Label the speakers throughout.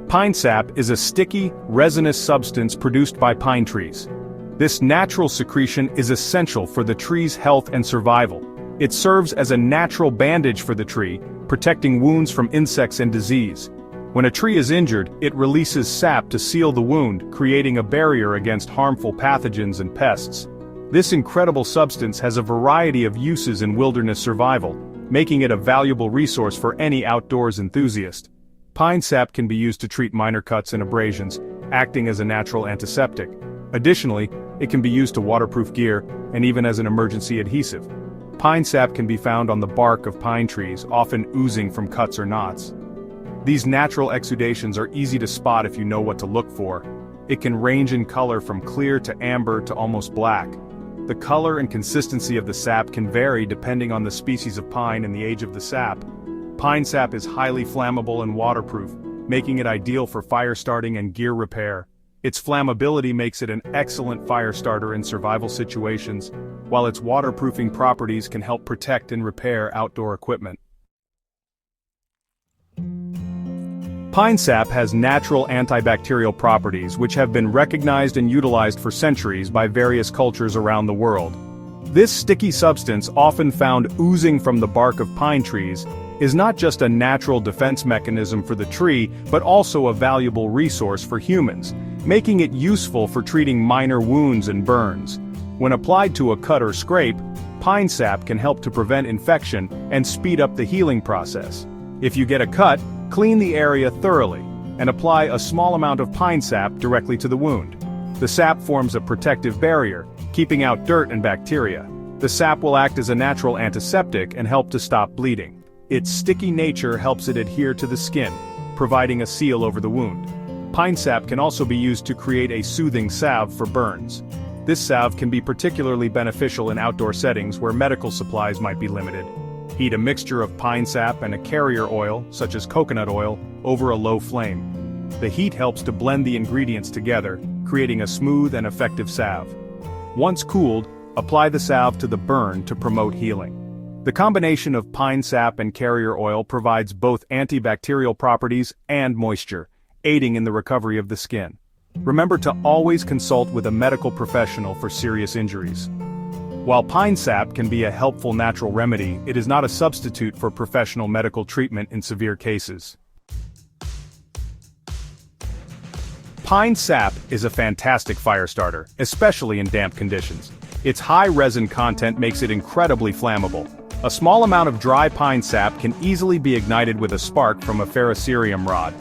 Speaker 1: Pine sap is a sticky, resinous substance produced by pine trees. This natural secretion is essential for the tree's health and survival. It serves as a natural bandage for the tree, protecting wounds from insects and disease. When a tree is injured, it releases sap to seal the wound, creating a barrier against harmful pathogens and pests. This incredible substance has a variety of uses in wilderness survival, making it a valuable resource for any outdoors enthusiast. Pine sap can be used to treat minor cuts and abrasions, acting as a natural antiseptic. Additionally, it can be used to waterproof gear, and even as an emergency adhesive. Pine sap can be found on the bark of pine trees, often oozing from cuts or knots. These natural exudations are easy to spot if you know what to look for. It can range in color from clear to amber to almost black. The color and consistency of the sap can vary depending on the species of pine and the age of the sap. Pine sap is highly flammable and waterproof, making it ideal for fire starting and gear repair. Its flammability makes it an excellent fire starter in survival situations, while its waterproofing properties can help protect and repair outdoor equipment. Pine sap has natural antibacterial properties which have been recognized and utilized for centuries by various cultures around the world. This sticky substance, often found oozing from the bark of pine trees, is not just a natural defense mechanism for the tree, but also a valuable resource for humans, making it useful for treating minor wounds and burns. When applied to a cut or scrape, pine sap can help to prevent infection and speed up the healing process. If you get a cut, clean the area thoroughly, and apply a small amount of pine sap directly to the wound. The sap forms a protective barrier, keeping out dirt and bacteria. The sap will act as a natural antiseptic and help to stop bleeding. Its sticky nature helps it adhere to the skin, providing a seal over the wound. Pine sap can also be used to create a soothing salve for burns. This salve can be particularly beneficial in outdoor settings where medical supplies might be limited. Heat a mixture of pine sap and a carrier oil, such as coconut oil, over a low flame. The heat helps to blend the ingredients together, creating a smooth and effective salve. Once cooled, apply the salve to the burn to promote healing. The combination of pine sap and carrier oil provides both antibacterial properties and moisture, aiding in the recovery of the skin. Remember to always consult with a medical professional for serious injuries. While pine sap can be a helpful natural remedy, it is not a substitute for professional medical treatment in severe cases. Pine sap is a fantastic fire starter, especially in damp conditions. Its high resin content makes it incredibly flammable. A small amount of dry pine sap can easily be ignited with a spark from a ferrocerium rod.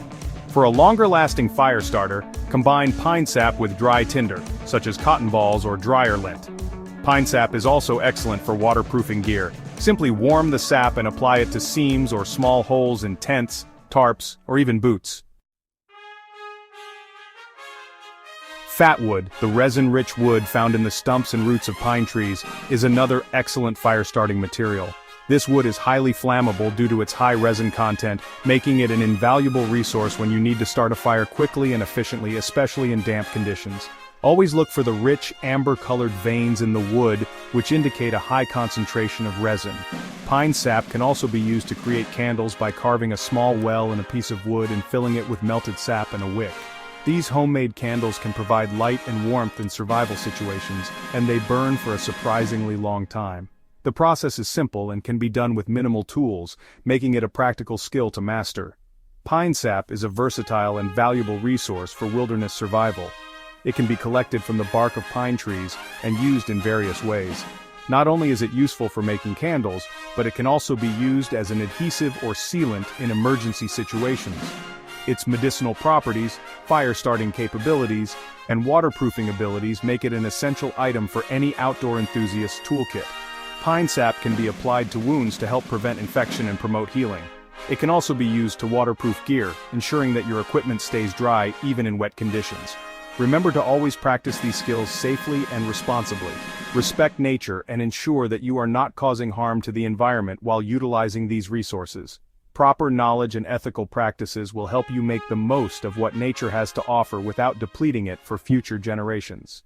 Speaker 1: For a longer-lasting fire starter, combine pine sap with dry tinder, such as cotton balls or dryer lint. Pine sap is also excellent for waterproofing gear. Simply warm the sap and apply it to seams or small holes in tents, tarps, or even boots. Fatwood, the resin-rich wood found in the stumps and roots of pine trees, is another excellent fire-starting material. This wood is highly flammable due to its high resin content, making it an invaluable resource when you need to start a fire quickly and efficiently, especially in damp conditions. Always look for the rich, amber-colored veins in the wood, which indicate a high concentration of resin. Pine sap can also be used to create candles by carving a small well in a piece of wood and filling it with melted sap and a wick. These homemade candles can provide light and warmth in survival situations, and they burn for a surprisingly long time. The process is simple and can be done with minimal tools, making it a practical skill to master. Pine sap is a versatile and valuable resource for wilderness survival. It can be collected from the bark of pine trees and used in various ways. Not only is it useful for making candles, but it can also be used as an adhesive or sealant in emergency situations. Its medicinal properties, fire-starting capabilities, and waterproofing abilities make it an essential item for any outdoor enthusiast's toolkit. Pine sap can be applied to wounds to help prevent infection and promote healing. It can also be used to waterproof gear, ensuring that your equipment stays dry even in wet conditions. Remember to always practice these skills safely and responsibly. Respect nature and ensure that you are not causing harm to the environment while utilizing these resources. Proper knowledge and ethical practices will help you make the most of what nature has to offer without depleting it for future generations.